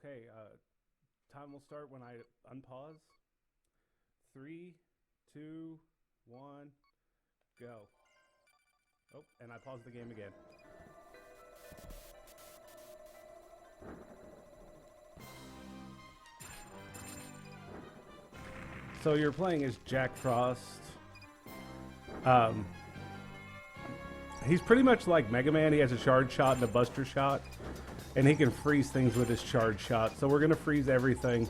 Okay, time will start when I unpause. 3, 2, 1, go. Oh, and I paused the game again. So you're playing as Jack Frost. He's pretty much like Mega Man. He has a charge shot and a buster shot, and he can freeze things with his charge shot. So we're going to freeze everything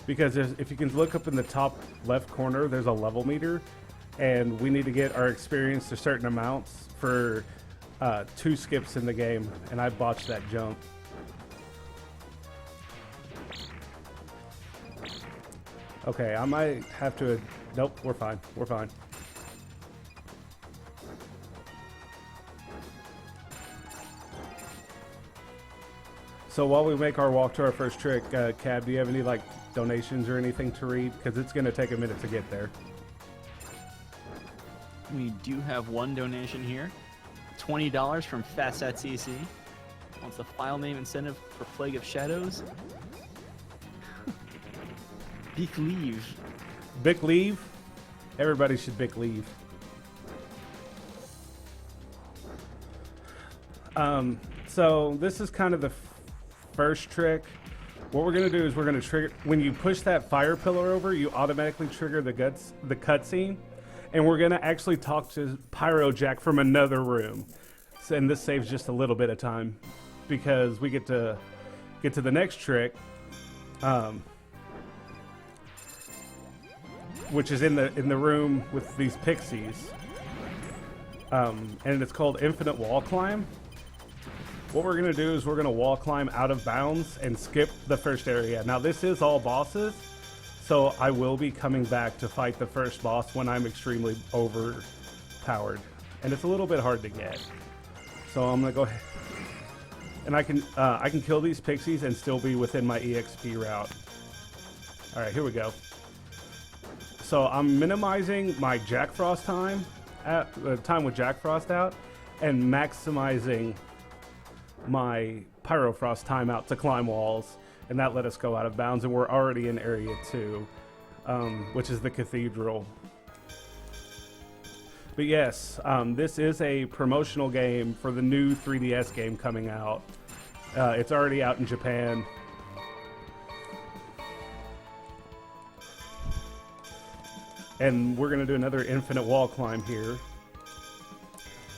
because if you can look up in the top left corner, there's a level meter, and we need to get our experience to certain amounts for 2 skips in the game, and I botched that jump. Okay, I might have to... Nope, we're fine. We're fine. So while we make our walk to our first trick, Cab, do you have any like donations or anything to read? Because it's going to take a minute to get there. We do have one donation here. $20 from FastAtCC. Wants a file name incentive for Plague of Shadows. Big leave. Big leave? Everybody should big leave. So this is kind of the first trick. What we're going to do is we're going to trigger... When you push that fire pillar over, you automatically trigger the cutscene. And we're going to actually talk to Pyro Jack from another room. And this saves just a little bit of time because we get to the next trick, which is in the room with these pixies, and it's called Infinite Wall Climb. What we're going to do is we're going to wall climb out of bounds and skip the first area. Now this is all bosses, so I will be coming back to fight the first boss when I'm extremely overpowered, and it's a little bit hard to get. So I'm going to go ahead, and I can kill these pixies and still be within my EXP route. All right, here we go. So I'm minimizing my Jack Frost time, time with Jack Frost out, and maximizing my Pyro Frost timeout to climb walls, and that let us go out of bounds, and we're already in Area 2, which is the Cathedral. But yes, this is a promotional game for the new 3DS game coming out. It's already out in Japan. And we're going to do another infinite wall climb here.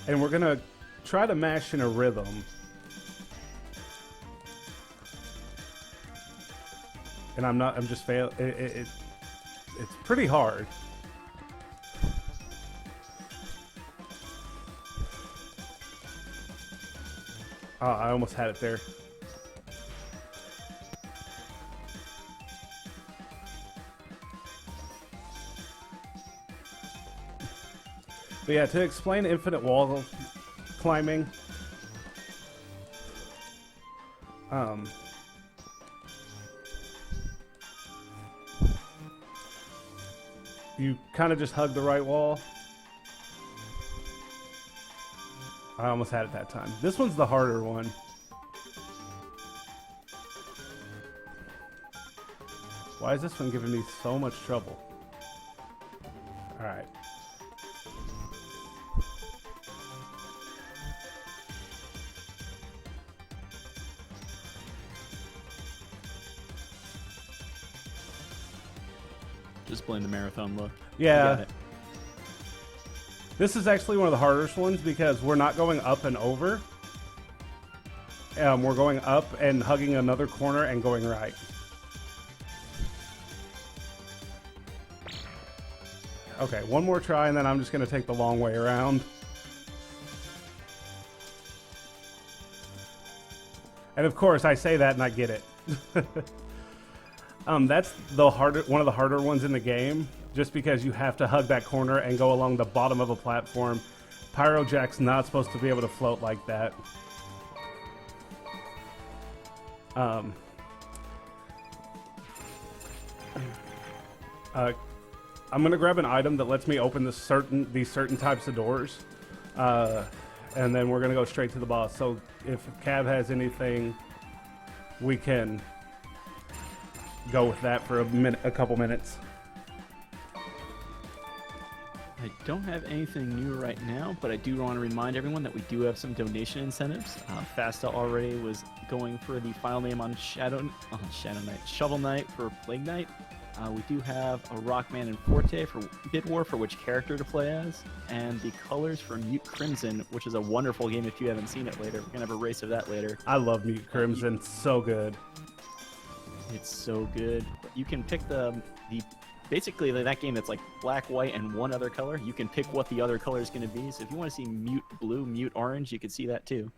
And we're going to try to mash in a rhythm. And I'm just failing. It's pretty hard. Oh, I almost had it there. But yeah, to explain infinite wall climbing, you kind of just hug the right wall. I almost had it that time. This one's the harder one. Why is this one giving me so much trouble? All right. Just blame the marathon look. Yeah. This is actually one of the hardest ones because we're not going up and over. We're going up and hugging another corner and going right. Okay, one more try and then I'm just going to take the long way around. And of course, I say that and I get it. That's one of the harder ones in the game, just because you have to hug that corner and go along the bottom of a platform. Pyro Jack's not supposed to be able to float like that. I'm gonna grab an item that lets me open these certain types of doors, and then we're gonna go straight to the boss. So if Cav has anything, we can go with that for a couple minutes. I don't have anything new right now, but I do want to remind everyone that we do have some donation incentives. Fasta already was going for the file name on Shovel Knight for Plague Knight. We do have a Rockman and Forte for Bid War for which character to play as, and the colors for Mute Crimson, which is a wonderful game if you haven't seen it later. We're going to have a race of that later. I love Mute Crimson. So good. It's so good. You can pick basically that game that's like black, white, and one other color. You can pick what the other color is going to be. So if you want to see Mute Blue, Mute Orange, you can see that too.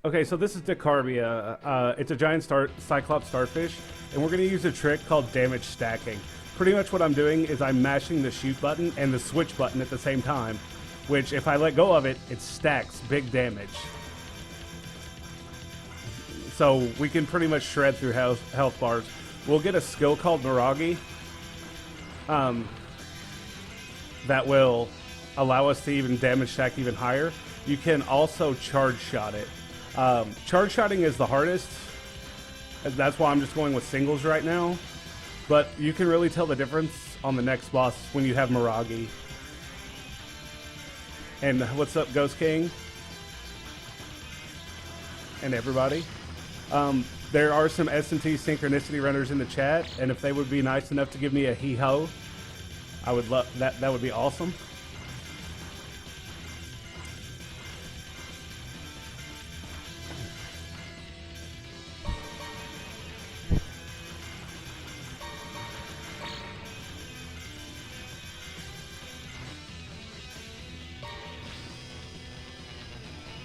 Okay, so this is Decarbia. It's a giant Cyclops starfish, and we're going to use a trick called damage stacking. Pretty much what I'm doing is I'm mashing the shoot button and the switch button at the same time, which if I let go of it, it stacks big damage. So we can pretty much shred through health bars. We'll get a skill called Miragi that will allow us to even damage stack even higher. You can also charge shot it. Charge shotting is the hardest. That's why I'm just going with singles right now. But you can really tell the difference on the next boss when you have Miragi. And what's up, Ghost King? And everybody. There are some S&T Synchronicity runners in the chat, and if they would be nice enough to give me a hee-ho, I would love that. That would be awesome.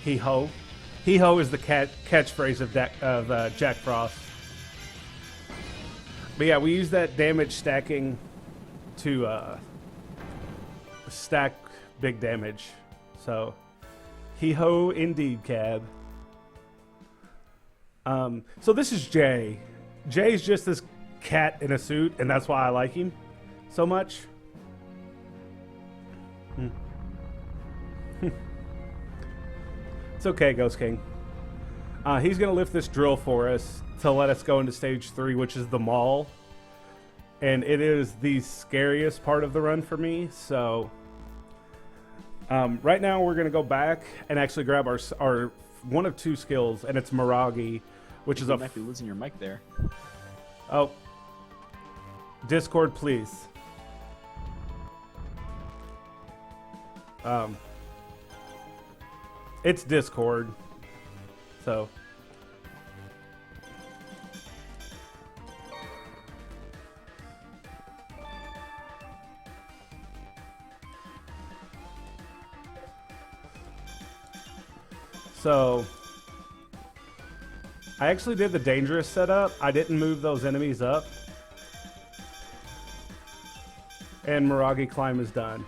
Hee-ho. Hee-ho is the catchphrase of Jack Frost. But yeah, we use that damage stacking to stack big damage. So, hee-ho indeed, Cab. So this is Jay. Jay's just this cat in a suit, and that's why I like him so much. It's okay, Ghost King. He's going to lift this drill for us to let us go into stage 3, which is the mall. And it is the scariest part of the run for me. So right now we're going to go back and actually grab our one of two skills, and it's Miragi, which is you might be losing your mic there. Oh. Discord, please. It's Discord, so. So, I actually did the dangerous setup. I didn't move those enemies up. And Miragi climb is done.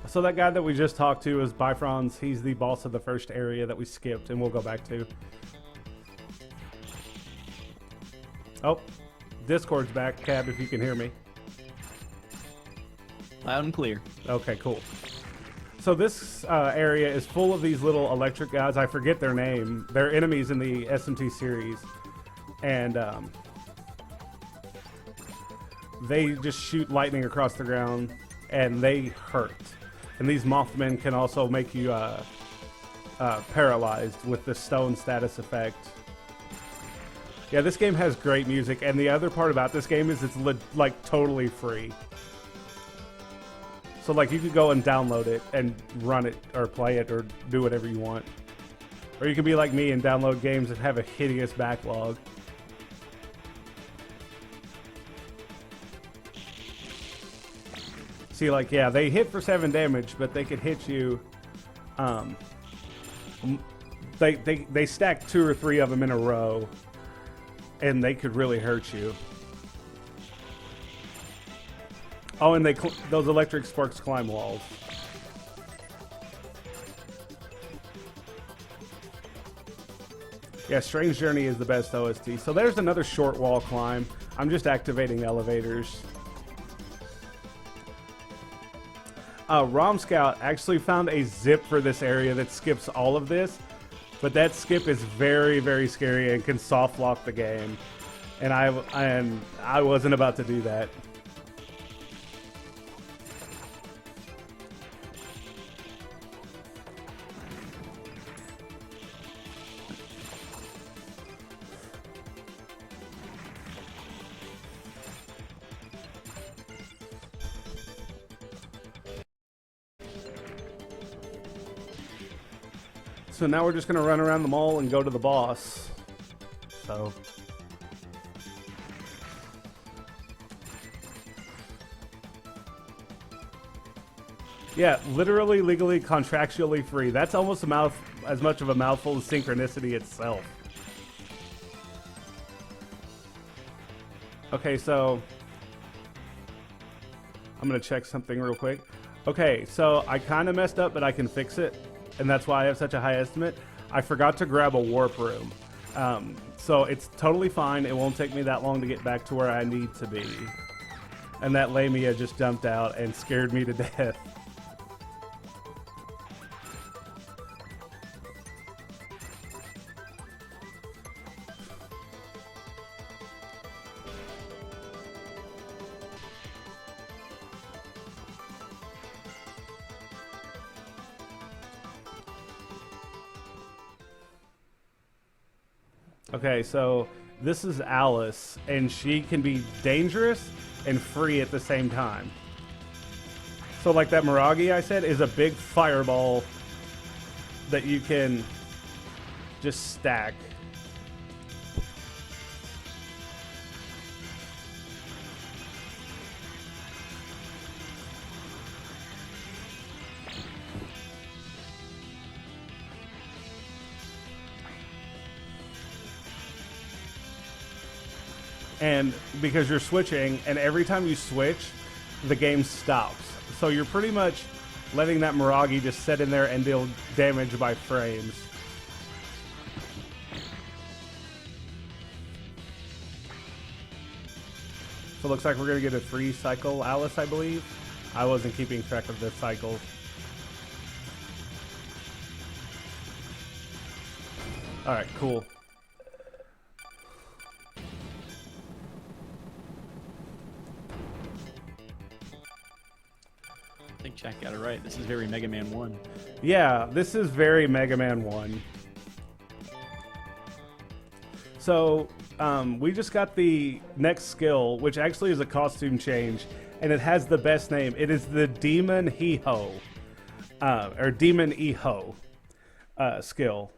So that guy that we just talked to is Bifrons. He's the boss of the first area that we skipped and we'll go back to. Oh, Discord's back, Cab, if you can hear me. Loud and clear. Okay, cool. So this area is full of these little electric guys. I forget their name. They're enemies in the SMT series. And they just shoot lightning across the ground and they hurt. And these Mothmen can also make you paralyzed with the stone status effect. Yeah, this game has great music, and the other part about this game is it's like totally free. So like you could go and download it and run it or play it or do whatever you want. Or you can be like me and download games that have a hideous backlog. See, like, yeah, they hit for 7 damage, but they could hit you. They stack 2 or 3 of them in a row, and they could really hurt you. Oh, and those electric sparks climb walls. Yeah, Strange Journey is the best OST. So there's another short wall climb. I'm just activating elevators. ROM Scout actually found a zip for this area that skips all of this, but that skip is very, very scary and can soft lock the game. And I wasn't about to do that. So now we're just going to run around the mall and go to the boss. So. Yeah, literally, legally, contractually free. That's almost as much of a mouthful as Synchronicity itself. Okay, so I'm going to check something real quick. Okay, so I kind of messed up, but I can fix it. And that's why I have such a high estimate. I forgot to grab a warp room. So it's totally fine. It won't take me that long to get back to where I need to be. And that Lamia just jumped out and scared me to death. Okay, so this is Alice, and she can be dangerous and free at the same time. So like that Miragi I said is a big fireball that you can just stack. And because you're switching, and every time you switch, the game stops. So you're pretty much letting that Miragi just sit in there and deal damage by frames. So it looks like we're going to get a 3-cycle Alice, I believe. I wasn't keeping track of the cycles. Alright, cool. I think Jack got it right. This is very Mega Man 1. Yeah, this is very Mega Man 1. So, we just got the next skill, which actually is a costume change, and it has the best name. It is the Demon He-Ho, or Demon E-Ho skill.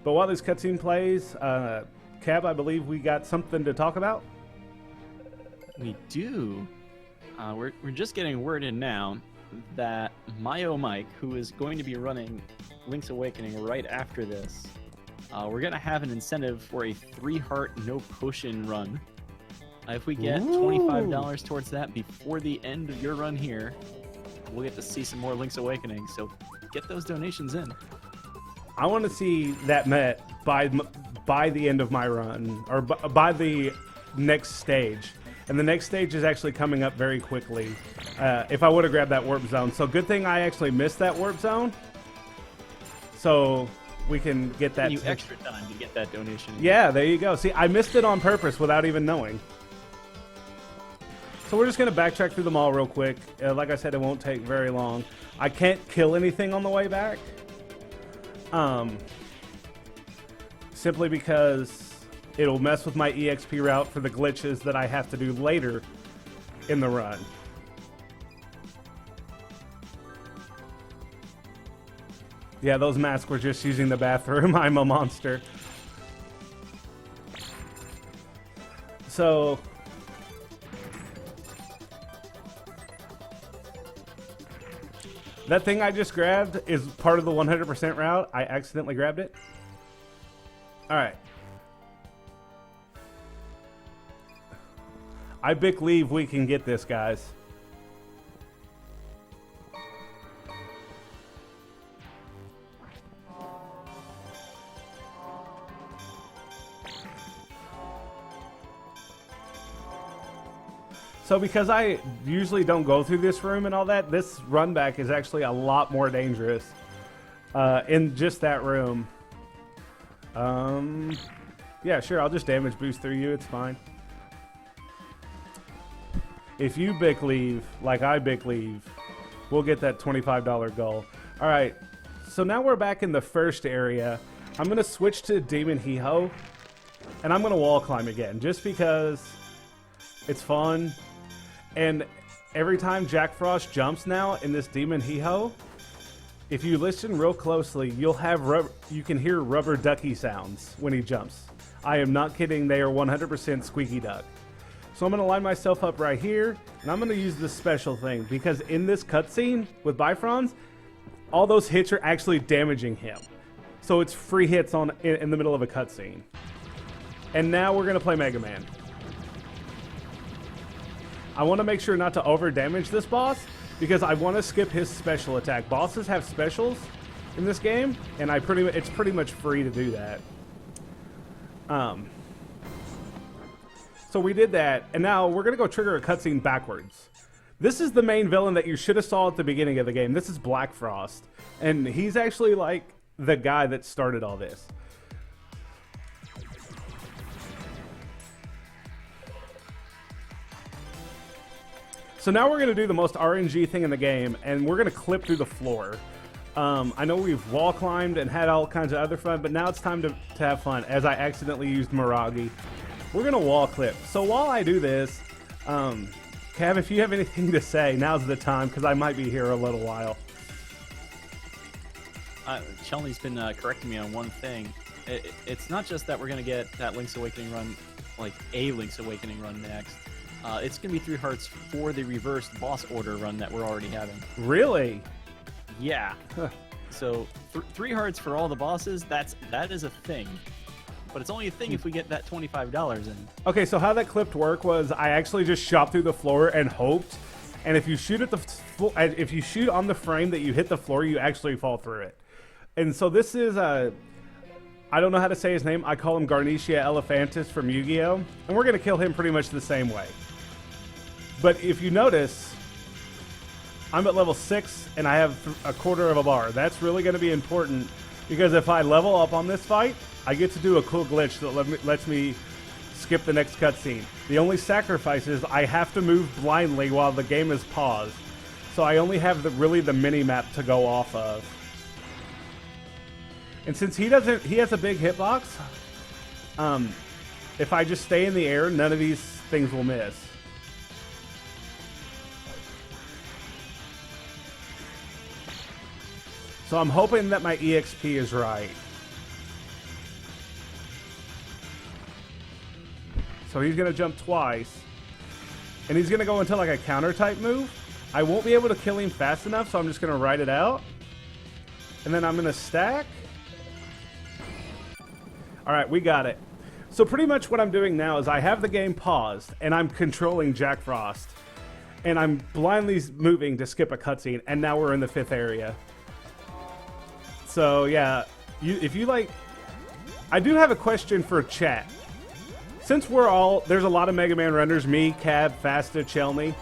But while this cutscene plays, Cab, I believe we got something to talk about? We do. We're just getting word in now that Mike, who is going to be running Link's Awakening right after this, we're going to have an incentive for a 3-heart no potion run. If we get $25 towards that before the end of your run here, we'll get to see some more Link's Awakening. So get those donations in. I want to see that met by the end of my run, or by the next stage. And the next stage is actually coming up very quickly. If I would have grabbed that warp zone. So good thing I actually missed that warp zone. So we can get that. You extra time to get that donation. Yeah, there you go. See, I missed it on purpose without even knowing. So we're just going to backtrack through the mall real quick. Like I said, it won't take very long. I can't kill anything on the way back. Simply because it'll mess with my EXP route for the glitches that I have to do later in the run. Yeah, those masks were just using the bathroom. I'm a monster. So that thing I just grabbed is part of the 100% route. I accidentally grabbed it. All right. I believe we can get this, guys. So because I usually don't go through this room and all that, this run back is actually a lot more dangerous in just that room. Yeah, sure, I'll just damage boost through you, it's fine. If you Bic leave, like I Bic leave, we'll get that $25 goal. Alright, so now we're back in the first area. I'm going to switch to Demon Hee-Ho, and I'm going to wall climb again, just because it's fun. And every time Jack Frost jumps now in this Demon Hee-Ho, if you listen real closely, you can hear rubber ducky sounds when he jumps. I am not kidding, they are 100% squeaky duck. So I'm going to line myself up right here, and I'm going to use this special thing, because in this cutscene with Bifrons, all those hits are actually damaging him. So it's free hits in the middle of a cutscene. And now we're going to play Mega Man. I want to make sure not to over damage this boss, because I want to skip his special attack. Bosses have specials in this game, and it's pretty much free to do that. So we did that, and now we're going to go trigger a cutscene backwards. This is the main villain that you should have saw at the beginning of the game. This is Black Frost, and he's actually like the guy that started all this. So now we're going to do the most RNG thing in the game, and we're going to clip through the floor. I know we've wall climbed and had all kinds of other fun, but now it's time to have fun, as I accidentally used Miragi. We're going to wall clip. So while I do this, Cav, if you have anything to say, now's the time, because I might be here a little while. Shelly's been correcting me on one thing. It's not just that we're going to get that Link's Awakening run, like a Link's Awakening run next. It's going to be 3 hearts for the reversed boss order run that we're already having. Really? Yeah. So 3 hearts for all the bosses, that is a thing. But it's only a thing if we get that $25 in. Okay, so how that clipped work was I actually just shot through the floor and hoped, and if you shoot on the frame that you hit the floor, you actually fall through it. And so this is I don't know how to say his name. I call him Garnecia Elephantis from Yu-Gi-Oh! And we're going to kill him pretty much the same way. But if you notice, I'm at level 6 and I have a quarter of a bar. That's really going to be important, because if I level up on this fight, I get to do a cool glitch that lets me skip the next cutscene. The only sacrifice is I have to move blindly while the game is paused. So I only have really the mini-map to go off of. And since he has a big hitbox, if I just stay in the air, none of these things will miss. So I'm hoping that my EXP is right. So he's going to jump twice. And he's going to go into like a counter type move. I won't be able to kill him fast enough, so I'm just going to ride it out. And then I'm going to stack. Alright, we got it. So pretty much what I'm doing now is I have the game paused, and I'm controlling Jack Frost. And I'm blindly moving to skip a cutscene, and now we're in the 5th area. So yeah, if you like... I do have a question for chat. Since there's a lot of Mega Man runners, me, Cab, Fasta, Chelney,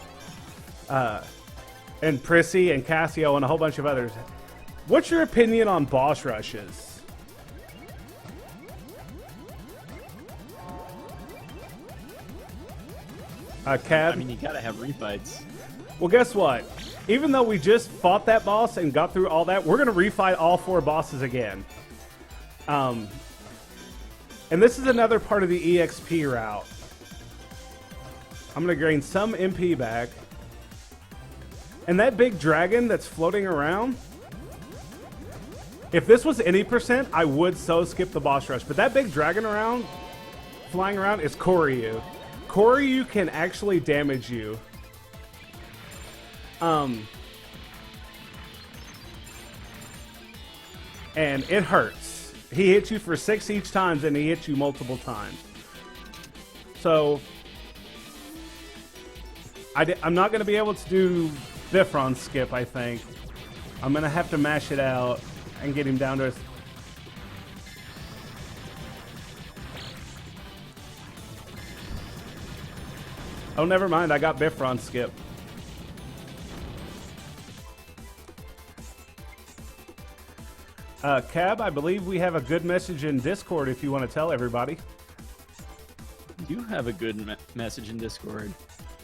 and Prissy, and Cassio, and a whole bunch of others. What's your opinion on boss rushes? Cab? I mean, you gotta have refights. Well, guess what? Even though we just fought that boss and got through all that, we're going to refight all 4 bosses again. And this is another part of the EXP route. I'm going to gain some MP back. And that big dragon that's floating around, if this was any percent, I would so skip the boss rush. But that big dragon flying around is Koryu. Koryu can actually damage you. And it hurts. He hits you for 6 each time, and he hits you multiple times. So I'm not going to be able to do Bifron skip, I think. I'm going to have to mash it out and get him down to... Oh, never mind. I got Bifron skip. Cab, I believe we have a good message in Discord if you want to tell everybody. You have a good message in Discord.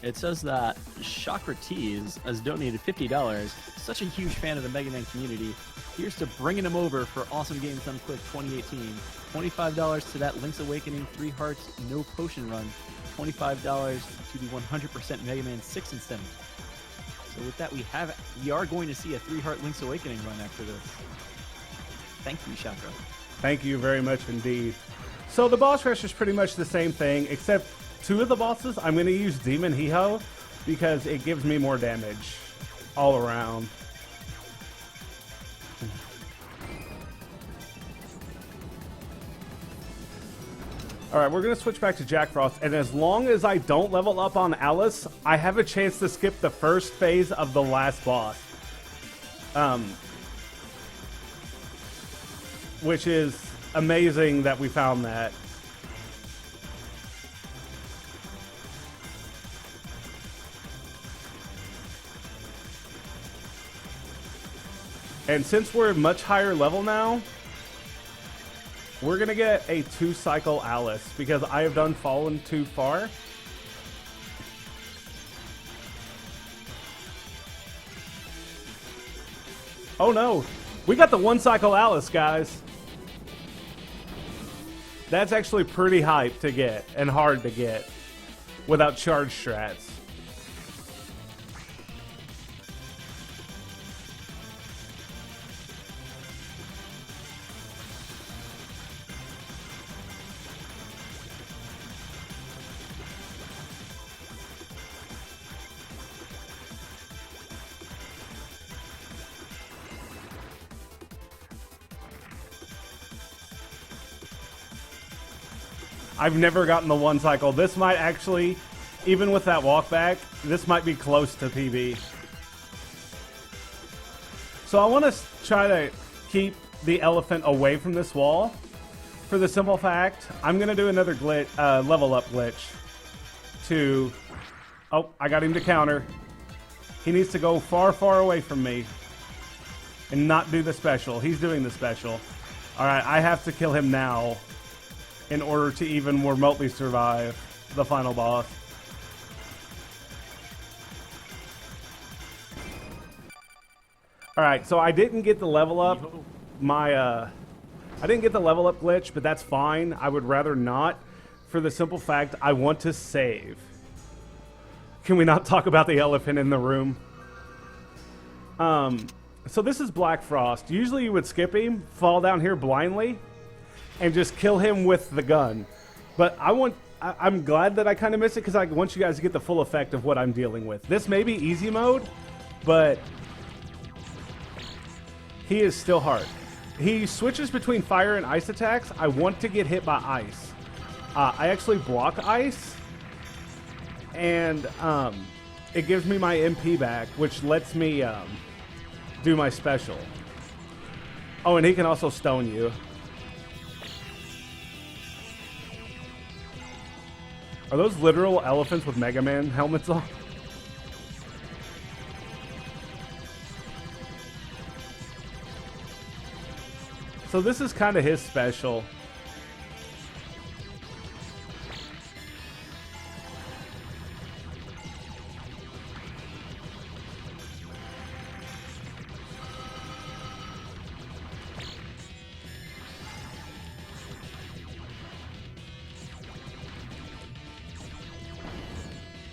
It says that Socrates has donated $50. Such a huge fan of the Mega Man community. Here's to bringing him over for Awesome Games Done Quick 2018. $25 to that Link's Awakening 3 Hearts No Potion Run. $25 to the 100% Mega Man 6 incentive. So with that, we are going to see a 3 Heart Link's Awakening run after this. Thank you, Chakra. Thank you very much indeed. So the boss rush is pretty much the same thing, except 2 of the bosses I'm going to use Demon Hiho because it gives me more damage all around. Alright, we're going to switch back to Jack Frost, and as long as I don't level up on Alice, I have a chance to skip the first phase of the last boss. Which is amazing that we found that. And since we're much higher level now, we're going to get a 2-cycle Alice because I have done Fallen too far. Oh no, we got the 1-cycle Alice, guys. That's actually pretty hype to get and hard to get without charge strats. I've never gotten the 1-cycle. This might actually, even with that walk back, this might be close to PB. So I want to try to keep the elephant away from this wall. For the simple fact, I'm going to do another glitch, level up glitch to... Oh, I got him to counter. He needs to go far, far away from me and not do the special. He's doing the special. Alright, I have to kill him now in order to even remotely survive the final boss. Alright, so I didn't get the level up. I didn't get the level up glitch, but that's fine. I would rather not, for the simple fact I want to save. Can we not talk about the elephant in the room? So this is Black Frost. Usually you would skip him, fall down here blindly, and just kill him with the gun. But I'm glad that I kind of missed it because I want you guys to get the full effect of what I'm dealing with. This may be easy mode, but he is still hard. He switches between fire and ice attacks. I want to get hit by ice. I actually block ice, and it gives me my MP back, which lets me do my special. Oh, and he can also stone you. Are those literal elephants with Mega Man helmets on? So this is kind of his special.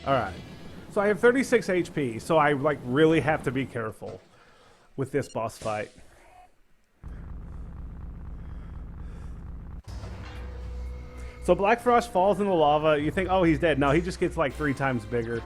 Alright, so I have 36 HP, so I really have to be careful with this boss fight. So Black Frost falls in the lava, you think, oh, he's dead. No, he just gets like 3 times bigger.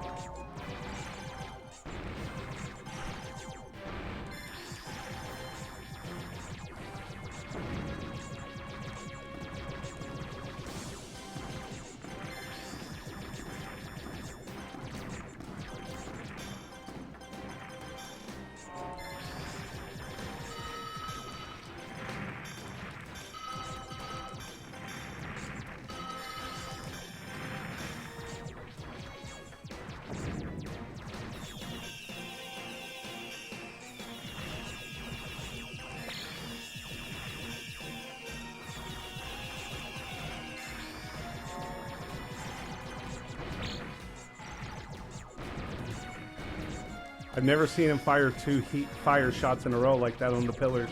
I've never seen him fire 2 fire shots in a row like that on the pillars.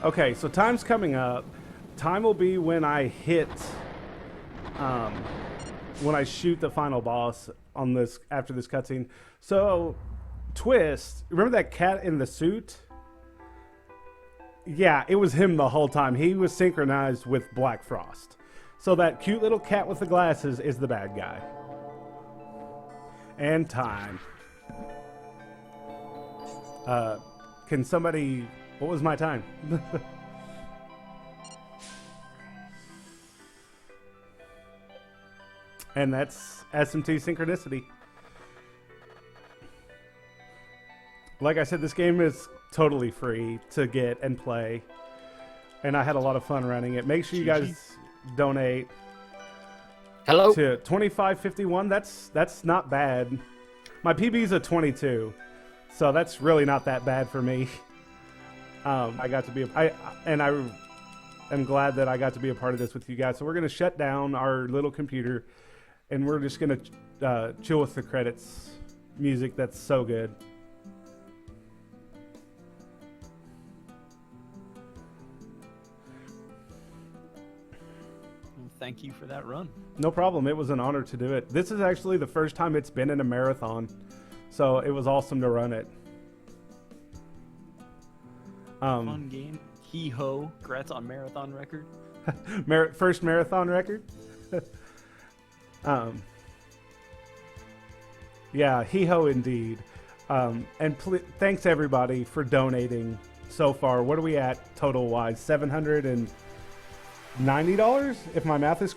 Okay, so time's coming up. Time will be when I hit, when I shoot the final boss on this after this cutscene. So, twist. Remember that cat in the suit? Yeah, it was him the whole time. He was synchronized with Black Frost. So that cute little cat with the glasses is the bad guy. And time. Can somebody... What was my time? And that's SMT Synchronicity. Like I said, this game is totally free to get and play. And I had a lot of fun running it. Make sure you guys donate. Hello. To 25.51. That's not bad. My PB is a 22. So that's really not that bad for me. I got to be I am glad that I got to be a part of this with you guys. So we're going to shut down our little computer and we're just going to chill with the credits music that's so good. Thank you for that run. No problem. It was an honor to do it. This is actually the first time it's been in a marathon. So it was awesome to run it. Fun game. Hee-ho. Congrats on marathon record. First marathon record? Yeah, hee-ho indeed. And thanks everybody for donating so far. What are we at total-wise? $790, if my math is correct?